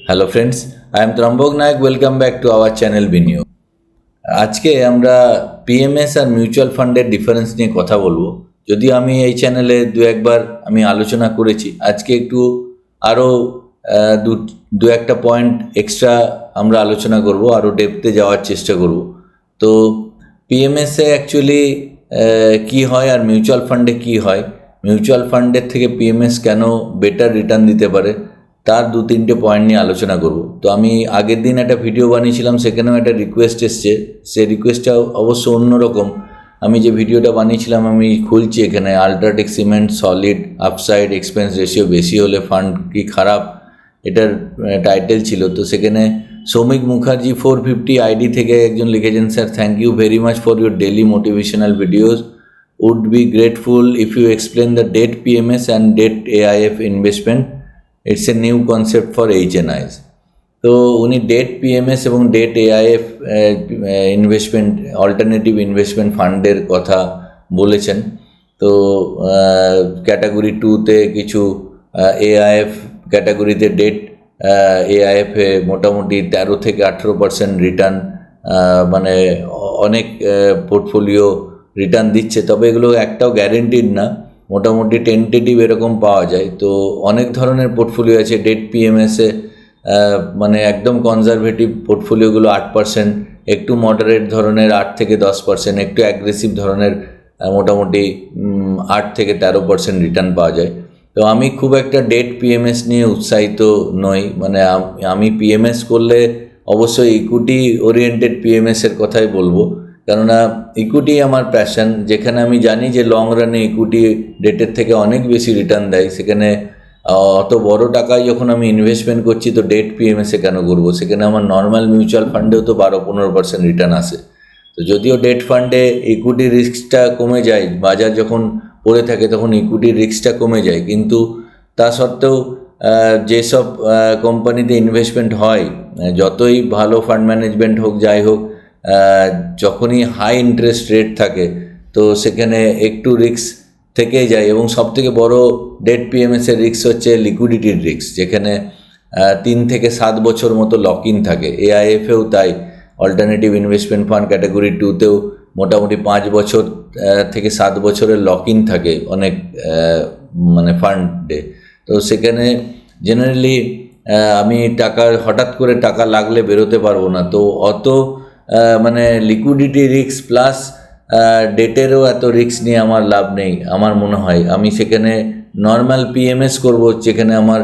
Hello friends, I am Trimbak Nayak. Welcome back to our channel Biniyog. আজকে আমরা PMS আর mutual ফান্ডের ডিফারেন্স নিয়ে কথা বলবো। যদিও আমি এই চ্যানেলে একবার আমি আলোচনা করেছি, আজকে একটু আরও দু একটা পয়েন্ট এক্সট্রা আমরা আলোচনা করব, আরও ডেপথে যাওয়ার চেষ্টা করব। তো পিএমএসে অ্যাকচুয়ালি কী হয় আর মিউচুয়াল ফান্ডে কী হয়, মিউচুয়াল ফান্ডের থেকে পিএমএস কেন বেটার রিটার্ন দিতে পারে, তার 2-3টে পয়েন্ট নিয়ে আলোচনা করব। তো আমি আগের দিন একটা ভিডিও বানিয়েছিলাম, সেখানেও একটা রিকোয়েস্ট এসছে। সেই রিকোয়েস্টটা অবশ্য অন্যরকম। আমি যে ভিডিওটা বানিয়েছিলাম আমি খুলছি এখানে, UltraTech cement solid upside expense ratio বেশি হলে ফান্ড কি খারাপ, এটার টাইটেল ছিল। তো সেখানে সৌমিক মুখার্জি 450 আইডি থেকে একজন লিখেছেন, sir thank you very much for your daily motivational videos, would be grateful if you explain the debt PMS and debt AIF investment, it's a new concept for HNIs. তো উনি debt PMS এবং debt AIF investment alternative investment ফান্ডের কথা বলেছেন। তো category 2তে কিছু AIFF ক্যাটাগরিতে date এআইএফে মোটামুটি 13 থেকে 18% রিটার্ন, মানে অনেক পোর্টফোলিও রিটার্ন দিচ্ছে। তবে এগুলো একটাও গ্যারেন্টিড না, মোটামুটি টেন্টেটিভ এরকম পাওয়া যায়। তো অনেক ধরনের পোর্টফোলিও আছে ডেট পিএমএসে, মানে একদম কনজারভেটিভ পোর্টফোলিওগুলো 8%, একটু মডারেট ধরনের 8 থেকে 10%, একটু অ্যাগ্রেসিভ ধরনের মোটামুটি 8 থেকে 13% রিটার্ন পাওয়া যায়। তো আমি খুব একটা ডেট পিএমএস নিয়ে উৎসাহিত নই। মানে আমি পিএমএস করলে অবশ্যই ইকুইটি ওরিয়েন্টেড পিএমএসের কথাই বলবো, কেননা ইকুইটি আমার প্যাশন। যেখানে আমি জানি যে লং রানে ইকুইটি ডেটের থেকে অনেক বেশি রিটার্ন দেয়, সেখানে অত বড় টাকায় যখন আমি ইনভেস্টমেন্ট করছি তো ডেট পিএমএসে কেন করবো? সেখানে আমার নর্মাল মিউচুয়াল ফান্ডেও তো 12-15% রিটার্ন আসে। তো যদিও ডেট ফান্ডে ইকুইটি রিস্কটা কমে যায়, বাজার যখন পড়ে থাকে তখন ইকুইটির রিস্কটা কমে যায়, কিন্তু তা সত্ত্বেও যেসব কোম্পানিতে ইনভেস্টমেন্ট হয়, যতই ভালো ফান্ড ম্যানেজমেন্ট হোক যাই হোক, যখনই হাই ইন্টারেস্ট রেট থাকে তো সেখানে একটু রিস্ক থেকে যায়। এবং সবথেকে বড় ডেট পিএমএসের রিস্ক হচ্ছে লিকুইডিটির রিস্ক, যেখানে 3 থেকে 7 বছর মতো লক ইন থাকে। এআইএফেও তাই, অল্টারনেটিভ ইনভেস্টমেন্ট ফান্ড ক্যাটাগরি 2তেও মোটামুটি 5 বছর থেকে 7 বছরের লক ইন থাকে অনেক মানে ফান্ডে। তো সেখানে জেনারেলি আমি হঠাৎ করে টাকা লাগলে বেরোতে পারবো না। তো অত মানে লিকুইডিটি রিস্ক প্লাস ডেটেরও এত রিস্ক নিয়ে আমার লাভ নেই আমার মনে হয়। আমি সেখানে নর্মাল পিএমএস করবো, যেখানে আমার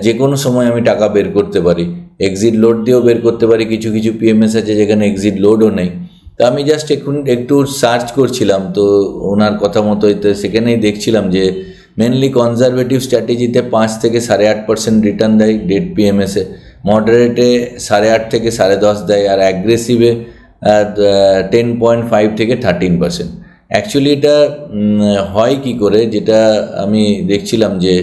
যে কোনো সময় আমি টাকা বের করতে পারি, এক্সিট লোড দিয়েও বের করতে পারি। কিছু কিছু পিএমএস আছে যেখানে এক্সিট লোডও নেই। তো আমি জাস্ট একটু সার্চ করছিলাম, তো ওনার কথা মতোই তো সেখানেই দেখছিলাম যে মেনলি কনজারভেটিভ স্ট্র্যাটেজিতে 5 থেকে 8.5% রিটার্ন দেয় ডেট পিএমএসে, মডারেটে 8.5 থেকে 10.5 দেয়, আর অ্যাগ্রেসিভে 10.5 থেকে 13%। অ্যাকচুয়ালি এটা হয় কি করে, যেটা আমি দেখছিলাম যে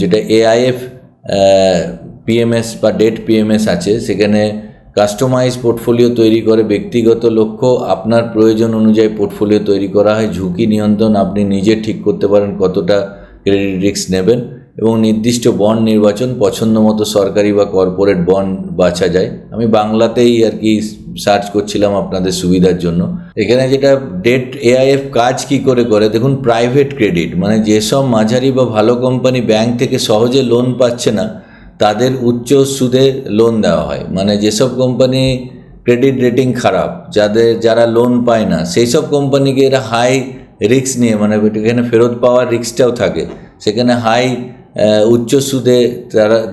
যেটা এআইএফ পিএমএস বা ডেট পিএমএস আছে, সেখানে কাস্টমাইজ পোর্টফোলিও তৈরি করে, ব্যক্তিগত লক্ষ্য আপনার প্রয়োজন অনুযায়ী পোর্টফোলিও তৈরি করা হয়। ঝুঁকি নিয়ন্ত্রণ আপনি নিজে ঠিক করতে পারেন কতটা ক্রেডিট রিস্ক নেবেন, এবং নির্দিষ্ট বন্ড নির্বাচন, পছন্দ মতো সরকারি বা কর্পোরেট বন্ড বাছা যায়। আমি বাংলাতেই আর কি সার্চ করছিলাম আপনাদের সুবিধার জন্য। এখানে যেটা ডেট এআইএফ কাজ কি করে করে দেখুন, প্রাইভেট ক্রেডিট, মানে যেসব মাঝারি বা ভালো কোম্পানি ব্যাংক থেকে সহজে লোন পাচ্ছে না তাদের উচ্চ সুদে লোন দেওয়া হয়। মানে যেসব কোম্পানি ক্রেডিট রেটিং খারাপ, যারা লোন পায় না, সেই সব কোম্পানিকে এরা হাই রিস্ক নিয়ে, মানে এখানে ফেরত পাওয়ার রিস্কটাও থাকে, সেখানে উচ্চ সুদে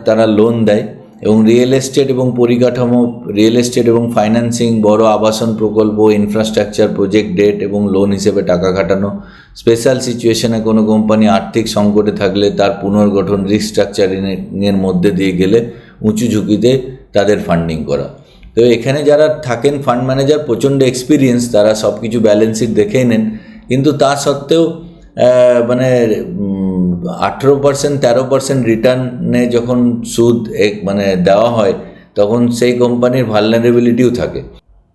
তারা লোন দেয়। এবং রিয়েল এস্টেট এবং পরিকাঠামো, রিয়েল এস্টেট এবং ফাইন্যান্সিং, বড় আবাসন প্রকল্প, ইনফ্রাস্ট্রাকচার প্রজেক্ট ডেট এবং লোন হিসেবে টাকা খাটানো। স্পেশাল সিচুয়েশনে কোনো কোম্পানি আর্থিক সংকটে থাকলে তার পুনর্গঠন, রিস্ট্রাকচারিংয়ের মধ্যে দিয়ে গেলে উঁচু ঝুঁকিতে তাদের ফান্ডিং করা। তো এখানে যারা থাকেন ফান্ড ম্যানেজার প্রচণ্ড এক্সপিরিয়েন্স, তারা সব কিছু ব্যালেন্স শিট দেখেই নেন, কিন্তু তা সত্ত্বেও মানে 18% 13% রিটার্নে যখন সুদ মানে দেওয়া হয়, তখন সেই কোম্পানির ভালনারেবিলিটিও থাকে।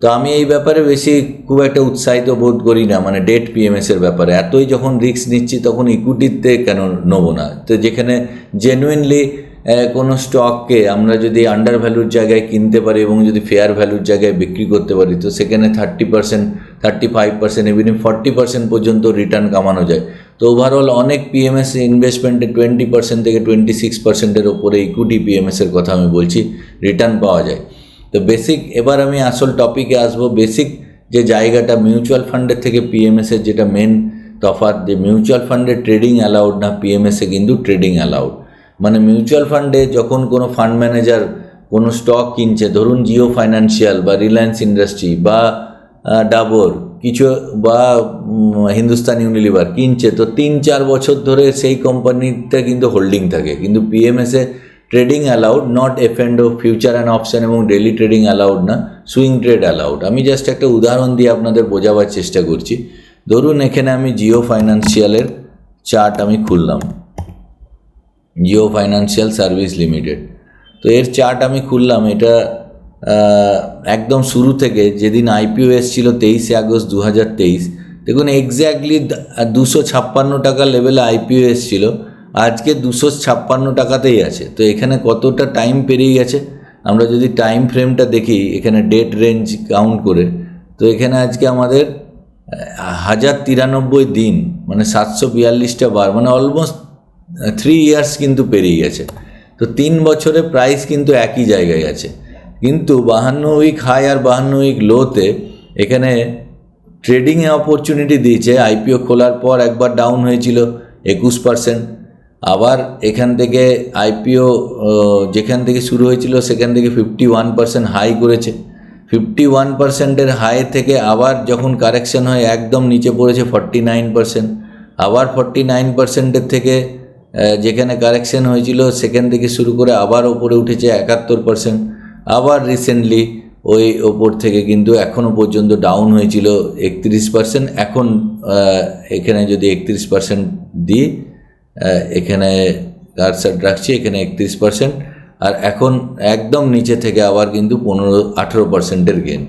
তো আমি এই ব্যাপারে বেশি খুব একটা উৎসাহিত বোধ করি না, মানে ডেট পিএমএসের ব্যাপারে। এতই যখন রিস্ক নিচ্ছি তখন ইকুইটিতে কেন নেবো না? তো যেখানে জেনুইনলি কোনো স্টককে আমরা যদি আন্ডার ভ্যালুর জায়গায় কিনতে পারি এবং যদি ফেয়ার ভ্যালুর জায়গায় বিক্রি করতে পারি, তো সেখানে 30%, 35%, ইভিন 40% পর্যন্ত রিটার্ন কামানো যায়। তো ওভারঅল অনেক পিএমএস ইনভেস্টমেন্টে 20% থেকে 26%-এর ওপরে ইকুইটি পিএমএসের কথা আমি বলছি, রিটার্ন পাওয়া যায়। তো বেসিক, এবার আমি আসল টপিকে আসবো। বেসিক যে জায়গাটা মিউচুয়াল ফান্ডের থেকে পিএমএসের যেটা মেন তফাৎ, যে মিউচুয়াল ফান্ডে ট্রেডিং অ্যালাউড না, পিএমএসে কিন্তু ট্রেডিং অ্যালাউড। মানে মিউচুয়াল ফান্ডে যখন কোনো ফান্ড ম্যানেজার কোনো স্টক কিনছে, ধরুন জিও ফাইন্যান্সিয়াল বা রিলায়েন্স ইন্ডাস্ট্রি বা ডাবর কিছু বা হিন্দুস্তান ইউনিলিভার কিনছে, তো 3-4 বছর ধরে সেই কোম্পানিতে কিন্তু হোল্ডিং থাকে। কিন্তু পিএমএসে ট্রেডিং অ্যালাউড, নট এফ&ও, ফিউচার অ্যান্ড অপশান এবং ডেলি ট্রেডিং অ্যালাউড না, সুইং ট্রেড অ্যালাউড। আমি জাস্ট একটা উদাহরণ দিয়ে আপনাদের বোঝাবার চেষ্টা করছি। ধরুন এখানে আমি জিও ফাইন্যান্সিয়ালের চার্ট আমি খুললাম, জিও ফাইন্যান্সিয়াল সার্ভিস লিমিটেড। তো এর চার্ট আমি খুললাম, এটা একদম শুরু থেকে যেদিন আইপিও এসেছিল 23 আগস্ট 2023, দেখুন এক্স্যাক্টলি 256 টাকা লেভেলে আইপিও এসেছিল, আজকে 256 টাকাতেই আছে। তো এখানে কতটা টাইম পেরিয়ে গেছে, আমরা যদি টাইম ফ্রেমটা দেখি এখানে ডেট রেঞ্জ কাউন্ট করে, তো এখানে আজকে আমাদের 1093 দিন, মানে 742টা বার, মানে অলমোস্ট 3 ইয়ার্স কিন্তু পেরিয়ে গেছে। তো 3 বছরে প্রাইস কিন্তু একই জায়গায় আছে, কিন্তু 52 উইক হাই আর 52 উইক লোতে এখানে ট্রেডিংয়ে অপরচুনিটি দিয়েছে। আইপিও খোলার পর একবার ডাউন হয়েছিল 21%, আবার এখান থেকে আইপিও যেখান থেকে শুরু হয়েছিল সেখান থেকে 51% হাই করেছে। 51%-এর হাই থেকে আবার যখন কারেকশন হয় একদম নিচে পড়েছে 49%, আবার 49%-এর থেকে যেখানে কারেকশন হয়েছিল সেখান থেকে শুরু করে আবার ওপরে উঠেছে 71%, আবার রিসেন্টলি ওই ওপর থেকে কিন্তু এখনও পর্যন্ত ডাউন হয়েছিল 31%। এখন এখানে যদি 31% দিই, এখানে কারসার রাখছি, এখানে 31%, আর এখন একদম নিচে থেকে আবার কিন্তু 18%-এর গেন।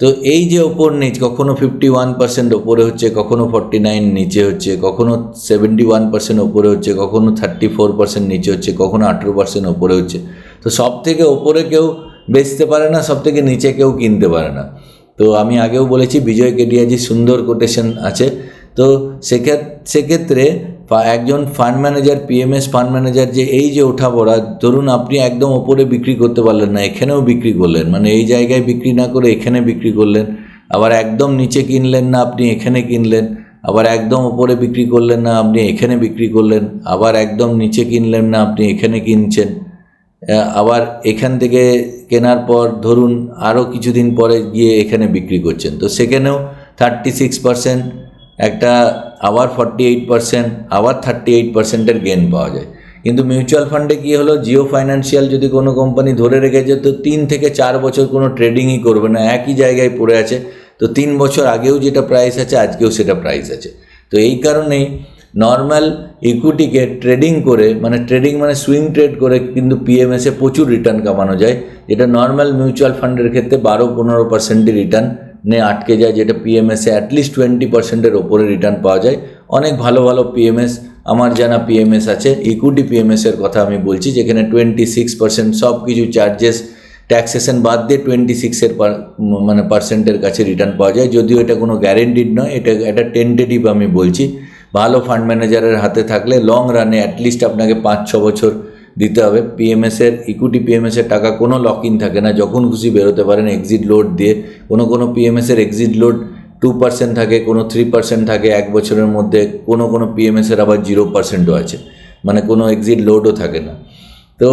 তো এই যে ওপর নিচ, কখনো 51% ওপরে হচ্ছে, কখনো 49 নিচে হচ্ছে, কখনো 71% ওপরে হচ্ছে, কখনো 34% নিচে হচ্ছে, কখনো 18% ওপরে হচ্ছে। তো সব থেকে ওপরে কেউ বেচতে পারে না, সব থেকে নিচে কেউ কিনতে পারে না। তো আমি আগেও বলেছি বিজয় কেডিয়াজি সুন্দর কোটেশন আছে। তো সেক্ষেত্রে একজন fund manager, PMS fund manager, যে এই যে ওঠা পড়া, ধরুন আপনি একদম ওপরে বিক্রি করতে পারলেন না, এখানেও বিক্রি করলেন, মানে এই জায়গায় বিক্রি না করে এখানে বিক্রি করলেন, আবার একদম নিচে কিনলেন না আপনি এখানে কিনলেন, আবার একদম ওপরে বিক্রি করলেন না আপনি এখানে বিক্রি করলেন, আবার একদম নিচে কিনলেন না আপনি এখানে কিনছেন, আবার এখান থেকে কেনার পর ধরুন আরও কিছুদিন পরে গিয়ে এখানে বিক্রি করছেন। তো সেখানেও 36% একটা, আবার 48%, আবার 38%-এর গেন পাওয়া যায়। কিন্তু মিউচুয়াল ফান্ডে কী হলো, জিও ফাইন্যান্সিয়াল যদি কোনো কোম্পানি ধরে রেখেছে তো 3 থেকে 4 বছর কোনো ট্রেডিংই করবে না, একই জায়গায় পড়ে আছে। তো 3 বছর আগেও যেটা প্রাইস আছে আজকেও সেটা প্রাইস আছে। তো এই কারণেই নর্মাল ইকুইটিকে ট্রেডিং করে, মানে ট্রেডিং মানে সুইং ট্রেড করে কিন্তু পিএমএসে প্রচুর রিটার্ন কামানো যায়, যেটা নর্মাল মিউচুয়াল ফান্ডের ক্ষেত্রে 12-15% রিটার্ন আটকে যায়, যেটা পিএমএসে অ্যাটলিস্ট 20%-এর ওপরে রিটার্ন পাওয়া যায়। অনেক ভালো ভালো পিএমএস আমার জানা পিএমএস আছে, ইকুইটি পিএমএসের কথা আমি বলছি, যেখানে 26% সব কিছু চার্জেস ট্যাক্সেশন বাদ দিয়ে 26-এর মানে পার্সেন্টের কাছে রিটার্ন পাওয়া যায়। যদিও এটা কোনো গ্যারেন্টিড নয়, এটা একটা টেন্টেটিভ আমি বলছি। ভালো ফান্ড ম্যানেজারের হাতে থাকলে লং রানে অ্যাটলিস্ট আপনাকে 5-6 বছর দিতে হবে। পিএমএসের, ইকুইটি পিএমএসের টাকা কোনো লক ইন থাকে না, যখন খুশি বেরোতে পারেন এক্সিট লোড দিয়ে। কোনো পিএমএসের এক্সিট লোড 2% থাকে, কোনো 3% থাকে 1 বছরের মধ্যে, কোনো পিএমএসের আবার 0%ও আছে, মানে কোনো এক্সিট লোডও থাকে না। তো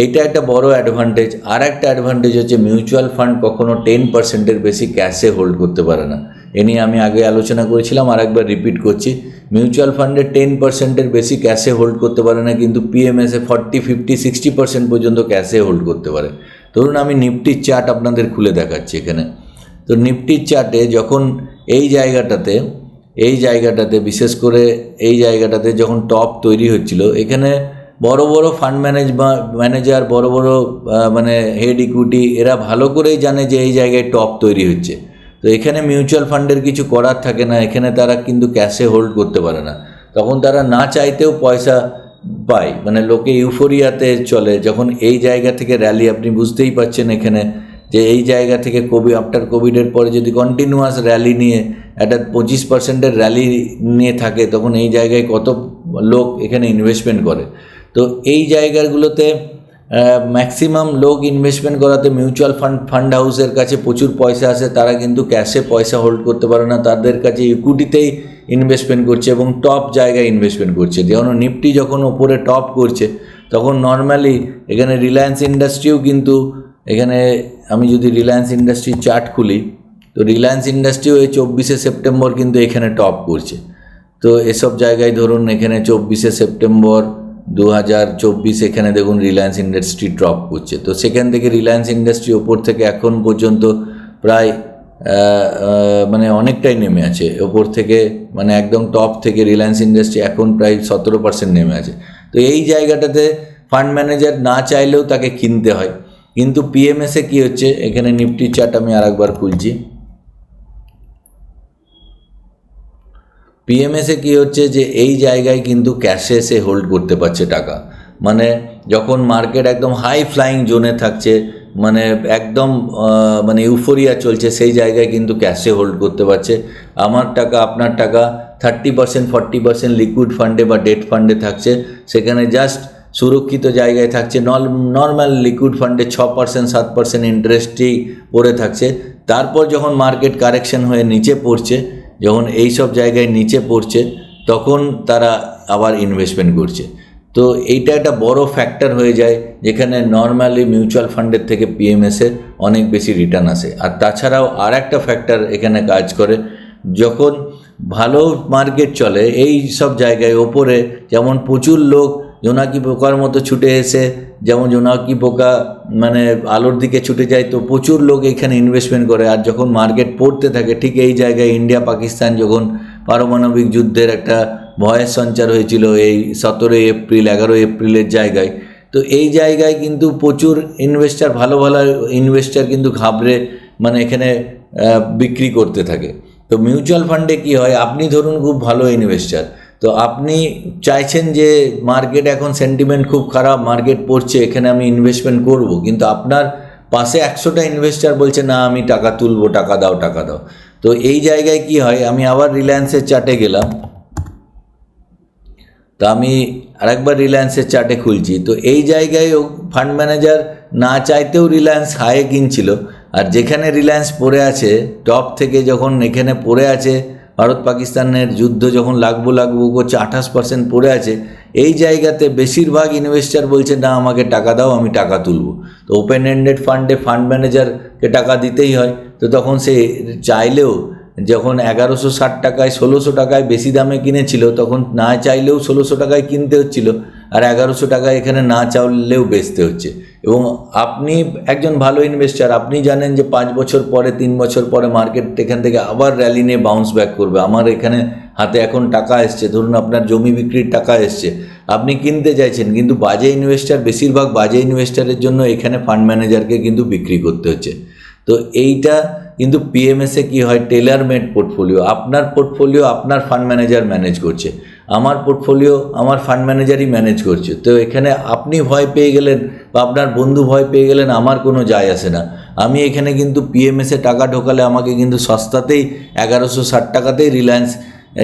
এইটা একটা বড় অ্যাডভান্টেজ। আর একটা অ্যাডভান্টেজ হচ্ছে মিউচুয়াল ফান্ড কখনো 10%-এর বেশি ক্যাশে হোল্ড করতে পারে না। এ নিয়ে আমি আগে আলোচনা করেছিলাম, আর একবার রিপিট করছি। মিউচুয়াল ফান্ডে 10%-এর বেশি ক্যাশে হোল্ড করতে পারে না, কিন্তু পিএমএসে 40, 50, 60% পর্যন্ত ক্যাশে হোল্ড করতে পারে। ধরুন আমি নিফটির চার্ট আপনাদের খুলে দেখাচ্ছি এখানে। তো নিফটির চার্টে যখন এই জায়গাটাতে বিশেষ করে এই জায়গাটাতে যখন টপ তৈরি হচ্ছিল, এখানে বড় বড় ফান্ড ম্যানেজার বড় বড় মানে হেড ইকুইটি এরা ভালো করেই জানে যে এই জায়গায় টপ তৈরি হচ্ছে। তো এখানে মিউচুয়াল ফান্ডের কিছু করার থাকে না, এখানে তারা কিন্তু ক্যাশে হোল্ড করতে পারে না, তখন তারা না চাইতেও পয়সা পায়, মানে লোকে ইউফোরিয়াতে চলে। যখন এই জায়গা থেকে র্যালি, আপনি বুঝতেই পারছেন এখানে যে এই জায়গা থেকে আফটার কোভিডের পরে যদি কন্টিনিউয়াস র্যালি নিয়ে একটা 25% র্যালি নিয়ে থাকে, তখন এই জায়গায় কত লোক এখানে ইনভেস্টমেন্ট করে। তো এই জায়গাগুলোতে ম্যাক্সিমাম লোক ইনভেস্টমেন্ট করাতে মিউচুয়াল ফান্ড হাউসের কাছে প্রচুর পয়সা আসে, তারা কিন্তু ক্যাশে পয়সা হোল্ড করতে পারে না, তাদের কাছে ইকুইটিতেই ইনভেস্টমেন্ট করছে এবং টপ জায়গায় ইনভেস্টমেন্ট করছে। যেমন নিফটি যখন ওপরে টপ করছে, তখন নর্মালি এখানে রিলায়েন্স ইন্ডাস্ট্রিও কিন্তু, এখানে আমি যদি রিলায়েন্স ইন্ডাস্ট্রির চার্ট খুলি, তো রিলায়েন্স ইন্ডাস্ট্রিও এই 24শে সেপ্টেম্বর কিন্তু এখানে টপ করছে। তো এসব জায়গায় ধরুন এখানে 24শে সেপ্টেম্বর 2024 এখানে দেখুন রিলায়েন্স ইন্ডাস্ট্রি টপ করছে। তো সেখান থেকে রিলায়েন্স ইন্ডাস্ট্রি ওপর থেকে এখন পর্যন্ত প্রায় মানে অনেকটাই নেমে আছে ওপর থেকে, মানে একদম টপ থেকে রিলায়েন্স ইন্ডাস্ট্রি এখন প্রায় 17% নেমে আছে। তো এই জায়গাটাতে ফান্ড ম্যানেজার না চাইলেও তাকে কিনতে হয়। কিন্তু পিএমএসে কী হচ্ছে, এখানে নিফটি চার্ট আমি আরেকবার খুলছি। পিএমএসে কী হচ্ছে যে এই জায়গায় কিন্তু ক্যাশে এসে হোল্ড করতে পারছে টাকা, মানে যখন মার্কেট একদম হাই ফ্লাইং জোনে থাকছে, মানে একদম মানে ইউফোরিয়া চলছে, সেই জায়গায় কিন্তু ক্যাশে হোল্ড করতে পারছে। আমার টাকা আপনার টাকা 30% 40% লিকুইড ফান্ডে বা ডেট ফান্ডে থাকছে, সেখানে জাস্ট সুরক্ষিত জায়গায় থাকছে। নর্মাল লিকুইড ফান্ডে 6% 7% ইন্টারেস্টই পড়ে থাকছে। তারপর যখন মার্কেট কারেকশন হয়ে নিচে পড়ছে, যখন এই সব জায়গায় নিচে পড়ছে, তখন তারা আবার ইনভেস্টমেন্ট করছে। তো এইটা একটা বড় ফ্যাক্টর হয়ে যায়, যেখানে নর্মালি মিউচুয়াল ফান্ডের থেকে পিএমএসে অনেক বেশি রিটার্ন আসে। আর তাছাড়াও আর একটা ফ্যাক্টর এখানে কাজ করে, যখন ভালো মার্কেট চলে এই সব জায়গায় ওপরে, যেমন প্রচুর লোক জোনাকি পোকার মতো ছুটে এসে, যেমন জোনাকি পোকা মানে আলোর দিকে ছুটে যায়, তো প্রচুর লোক এখানে ইনভেস্টমেন্ট করে। আর যখন মার্কেট পড়তে থাকে, ঠিক এই জায়গায় ইন্ডিয়া পাকিস্তান যখন পারমাণবিক যুদ্ধের একটা ভয়ের সঞ্চার হয়েছিল এই 17 এপ্রিল 11 এপ্রিলের জায়গায়, তো এই জায়গায় কিন্তু প্রচুর ইনভেস্টার, ভালো ভালো ইনভেস্টার কিন্তু ঘাবড়ে মানে এখানে বিক্রি করতে থাকে। তো মিউচুয়াল ফান্ডে কি হয়, আপনি ধরুন খুব ভালো ইনভেস্টার, তো আপনি চাইছেন যে মার্কেট এখন সেন্টিমেন্ট খুব খারাপ, মার্কেট পড়ছে, এখানে আমি ইনভেস্টমেন্ট করব, কিন্তু আপনার পাশে 100টা ইনভেস্টার বলছে না আমি টাকা তুলবো, টাকা দাও টাকা দাও। তো এই জায়গায় কি হয়, আমি আবার রিলায়েন্সের চার্টে গেলাম, তো আমি আরেকবার রিলায়েন্সের চার্টে খুলছি। তো এই জায়গায় ফান্ড ম্যানেজার না চাইতেও রিলায়েন্স হাইয়ে কিনছিল, আর যেখানে রিলায়েন্স পড়ে আছে টপ থেকে, যখন এখানে পড়ে আছে ভারত পাকিস্তানের যুদ্ধ যখন লাগবো করছে, 28% পড়ে আছে, এই জায়গাতে বেশিরভাগ ইনভেস্টার বলছে না আমাকে টাকা দাও, আমি টাকা তুলব। তো ওপেন এন্ডেড ফান্ডে ফান্ড ম্যানেজারকে টাকা দিতেই হয়। তো তখন সে চাইলেও, যখন 1160 টাকায় 1600 টাকায় বেশি দামে কিনেছিল, তখন না চাইলেও 1600 টাকায় কিনতে হচ্ছিল, আর 1100 টাকায় এখানে না চাইলেও বেচতে হচ্ছে। এবং আপনি একজন ভালো ইনভেস্টার, আপনি জানেন যে 5 বছর পরে 3 বছর পরে মার্কেট এখান থেকে আবার র্যালি নিয়ে বাউন্স ব্যাক করবে। আমার এখানে হাতে এখন টাকা এসছে, ধরুন আপনার জমি বিক্রির টাকা এসছে, আপনি কিনতে চাইছেন, কিন্তু বাজে ইনভেস্টার, বেশিরভাগ বাজে ইনভেস্টারের জন্য এখানে ফান্ড ম্যানেজারকে কিন্তু বিক্রি করতে হচ্ছে। তো এইটা কিন্তু পিএমএসে কি হয়, টেলার মেড পোর্টফোলিও, আপনার পোর্টফোলিও আপনার ফান্ড ম্যানেজার ম্যানেজ করছে, আমার পোর্টফোলিও আমার ফান্ড ম্যানেজারই ম্যানেজ করছে। তো এখানে আপনি ভয় পেয়ে গেলেন বা আপনার বন্ধু ভয় পেয়ে গেলেন, আমার কোনো যায় আসে না। আমি এখানে কিন্তু পিএমএসে টাকা ঢোকালে আমাকে কিন্তু সস্তাতেই 1160 টাকাতেই রিলায়েন্স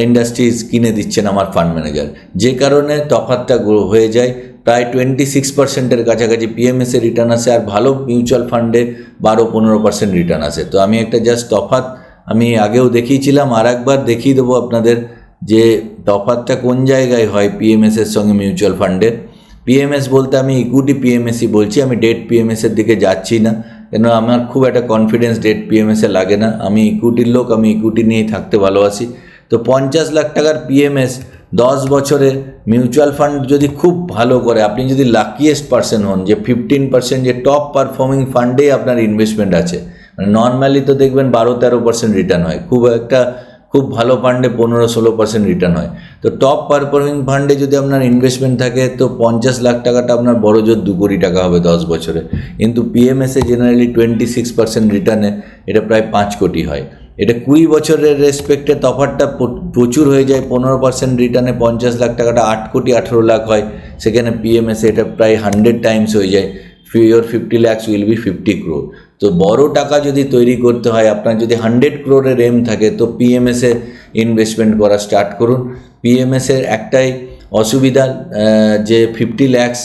ইন্ডাস্ট্রিজ কিনে দিচ্ছেন আমার ফান্ড ম্যানেজার, যে কারণে তফাৎটা হয়ে যায় প্রায় 26%-এর কাছাকাছি পিএমএসে রিটার্ন আসে, আর ভালো মিউচুয়াল ফান্ডে 12-15% রিটার্ন আসে। তো আমি একটা জাস্ট তফাৎ আমি আগেও দেখিয়েছিলাম, আর একবার দেখিয়ে দেবো আপনাদের যে তফাৎটা কোন জায়গায় হয় পিএমএসের সঙ্গে মিউচুয়াল ফান্ডে। পিএমএস বলতে আমি ইকুইটি পিএমএসই বলছি, আমি ডেট পিএমএসের দিকে যাচ্ছি না, কেন আমার খুব একটা কনফিডেন্স ডেট পিএমএসে লাগে না। আমি ইকুইটির লোক, আমি ইকুইটি নিয়েই থাকতে ভালোবাসি। তো 50 লাখ টাকার পিএমএস 10 বছরে মিউচুয়াল ফান্ড যদি খুব ভালো করে, আপনি যদি লাকিয়েস্ট পারসন হন, যে 15% যে টপ পারফর্মিং ফান্ডেই আপনার ইনভেস্টমেন্ট আছে, মানে নর্মালি তো দেখবেন 12-13% রিটার্ন হয়, খুব একটা খুব ভালো ফান্ডে 15-16% রিটার্ন হয়। তো টপ পারফর্মিং ফান্ডে যদি আপনার ইনভেস্টমেন্ট থাকে তো 50 লাখ টাকাটা আপনার বড় জোর 2 কোটি টাকা হবে 10 বছরে। কিন্তু পিএমএসে জেনারেলি 26% রিটার্নে এটা প্রায় 5 কোটি হয়। এটা 20 বছরের রেসপেক্টে তফাৎটা প্রচুর হয়ে যায়। 15% রিটার্নে 50 লাখ টাকাটা 8 কোটি 18 লাখ হয়, সেখানে পিএমএসে এটা প্রায় 100 টাইমস হয়ে যায়। your 50 lakhs will be 50 crore। তো বড় টাকা যদি তৈরি করতে হয়, আপনার যদি 100 crore এম থাকে তো পিএমএসে ইনভেস্টমেন্ট করা স্টার্ট করুন। পিএমএসের একটাই অসুবিধা যে 50 lakhs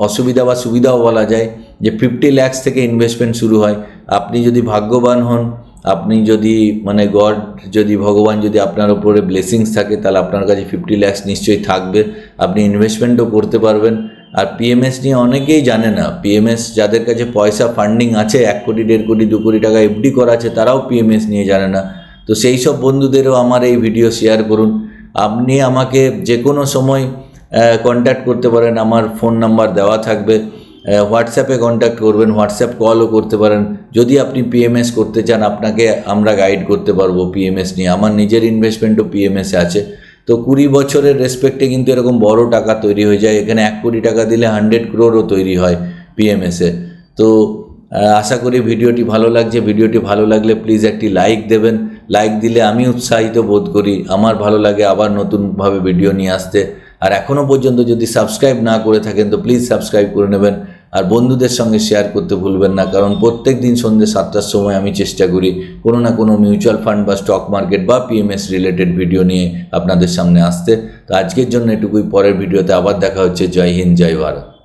অসুবিধা বা সুবিধাও বলা যায় যে 50 lakhs থেকে ইনভেস্টমেন্ট শুরু হয়। আপনি যদি ভাগ্যবান হন, আপনি যদি মানে গড যদি ভগবান যদি আপনার উপরে ব্লেসিংস থাকে তাহলে আপনার কাছে 50 lakhs নিশ্চয়ই থাকবে, আপনি ইনভেস্টমেন্টও করতে পারবেন। আর পিএমএস নিয়ে অনেকেই জানে না। পিএমএস যাদের কাছে পয়সা ফান্ডিং আছে 1 কোটি 1.5 কোটি 2 কোটি টাকা এফডি করা আছে তারাও পিএমএস নিয়ে জানে না। তো সেই সব বন্ধুদেরও আমার এই ভিডিও শেয়ার করুন। আপনি আমাকে যে কোনো সময় কন্ট্যাক্ট করতে পারেন, আমার ফোন নাম্বার দেওয়া থাকবে। হোয়াটসঅ্যাপে কন্ট্যাক্ট করবেন, হোয়াটসঅ্যাপ কলও করতে পারেন। যদি আপনি পিএমএস করতে চান আপনাকে আমরা গাইড করতে পারবো পিএমএস নিয়ে। আমার নিজের ইনভেস্টমেন্টও পিএমএসে আছে। তো 20 বছরের রেসপেক্টে কিন্তু এরকম বড় টাকা তৈরি হয়ে যায়। এখানে 1 কোটি টাকা দিলে 100 crore তৈরি হয় পিএমএসে। তো আশা করি ভিডিওটি ভালো লাগছে। ভিডিওটি ভালো লাগলে প্লিজ একটি লাইক দেবেন। লাইক দিলে আমি উৎসাহিত বোধ করি, আমার ভালো লাগে আবার নতুনভাবে ভিডিও নিয়ে আসতে। আর এখনও পর্যন্ত যদি সাবস্ক্রাইব না করে থাকেন তো প্লিজ সাবস্ক্রাইব করে নেবেন। আর বন্ধুদের সঙ্গে শেয়ার করতে ভুলবেন না, কারণ প্রত্যেক দিন সন্ধ্যে 7টার সময় আমি চেষ্টা করি কোনো না কোনো মিউচুয়াল ফান্ড বা স্টক মার্কেট বা পিএমএস রিলেটেড ভিডিও নিয়ে আপনাদের সামনে আসতে। তো আজকের জন্য এটুকুই, পরের ভিডিওতে আবার দেখা হচ্ছে। জয় হিন্দ, জয় ভারত।